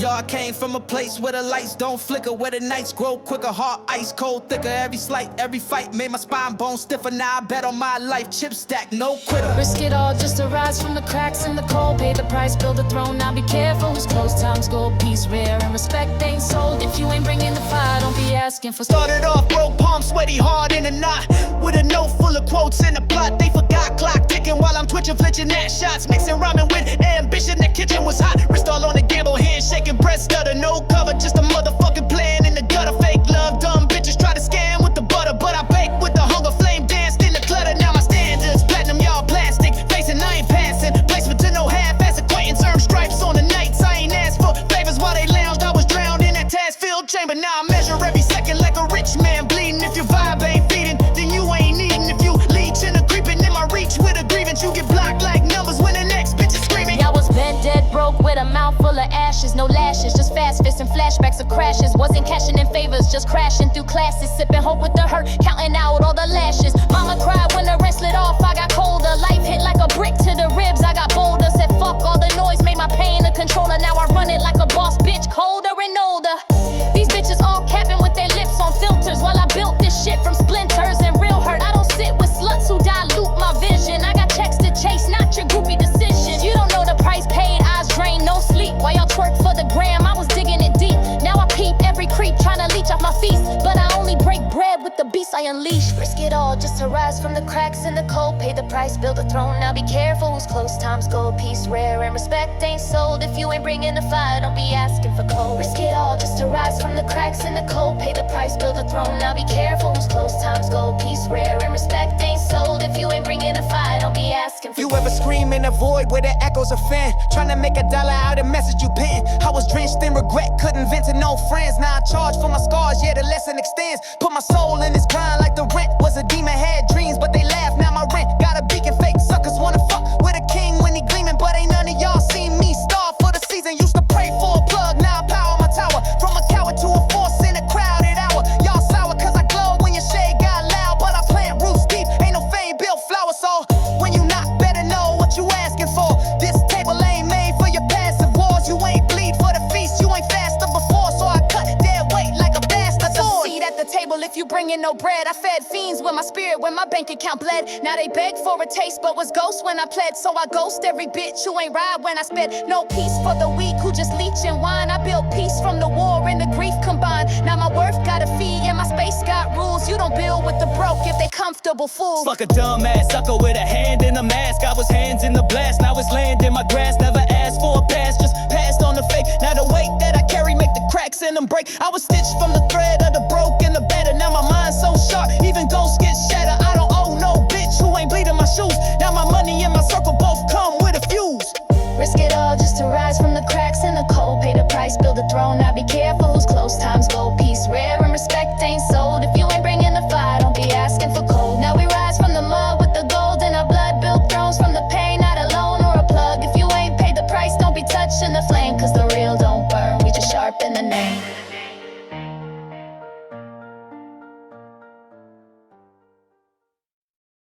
y'all came from a place where the lights don't flicker, where the nights grow quicker, heart ice cold thicker. Every slight, every fight made my spine bone stiffer. Now I bet on my life, chip stack, no quitter. Risk it all just to rise from the cracks in the cold. Pay the price, build a throne. Now be careful who's close. Times gold, peace rare, and respect ain't sold. If you ain't bringing the fire, don't be asking for. Started off broke, palm sweaty, hard in a knot, with a note full of quotes in the plot. They forgot clock ticking while I'm twitching, flinching at shots, mixing rhyming with ambition. The kitchen was hot, wrist all on the gamble, hand shaking, breast stutter, no cover, just a motherfucking plan in the gutter. Fake love, dumb bitches try to scam with the butter, but I bake with the hunger flame, danced in the clutter. Now my standards platinum, y'all plastic, facing I ain't passing, placement to no half-ass acquaintance, earned stripes on the nights. I ain't asked for favors while they lounged. I was drowned in that task-filled chamber. Now I measure every second like a rich man bleeding. If your vibe ain't feeding, then you ain't eating. If you leeching or creeping in my reach with a grievance, you get blocked like numbers when the next bitch is screaming. Y'all was bent dead broke with a mouth full of ashes, no lashes, just fast fists and flashbacks of crashes. Wasn't cashing in favors, just crashing through classes, sipping hope with the hurt, counting out all the lashes. Mama cried when the rest lit off. I got colder, life hit like a brick to the ribs. I got bolder, said fuck all the noise, made my pain a controller. Now I run it like a boss bitch, colder and older. These bitches all capping with their lips on filters, while I built this shit from splinters and real hurt. I don't sit with sluts who dilute my vision. I got checks to chase, not your groupie decisions. You don't know the price paid, eyes drained, no sleep. While y'all twerk for the gram, I was digging it deep. Now I peep every creep, trying to leech off my feast, but I only break bread with the beast I unleash. Risk it all just to rise from the cracks in the cold. Pay the price, build a throne. Now be careful who's close. Times gold, peace rare, and respect ain't sold. If you ain't bringing the fire, don't be asking for cold. Risk it all just to rise from the cracks in the cold. Pay the price, build a throne. Now be careful who's close. Times gold, peace rare, and respect ain't sold. If you ain't bringing the fire, don't be asking for You cold. ever scream in a void where the echoes are fan, trying to make a dollar out of message you penned? I was drenched in regret, couldn't vent to no friends. Now I charge for my scars, yeah, the lesson extends. Put my soul in this grind like the rent was a demon. Had dreams, but they laugh, now my rent got a beacon. Fake suckers wanna fuck with a king when he gleaming, but ain't none of y'all seen me starve for the season. Used to pray for a plug, now I power my tower. From a coward to a force in a crowded hour. Y'all sour cause I glow when your shade got loud, but I plant roots deep, ain't no fame built flowers. So when you knock, better know what you asking for. This table ain't made for your passive wars. You ain't bleed for the feast, you ain't fasted before, so I cut dead weight like a bastard sword. Seat at the table if you bringin' no bread. I fed fiends with my spirit when my bank account bled. Now they beg for a taste but was ghost when I pled. So I ghost every bitch who ain't ride when I sped. No peace for the weak who just leechin' wine. I built peace from the war and the grief combined. Now my worth got a fee and my space got rules. You don't build with the broke if they comfortable fools. Fuck a dumbass sucker with a hand in a mask. I was hands in the blast, now it's land in my grass. Never asked for a pass, just passed on the fake. Now the weight that I carry make the cracks in them break. I was stitched from the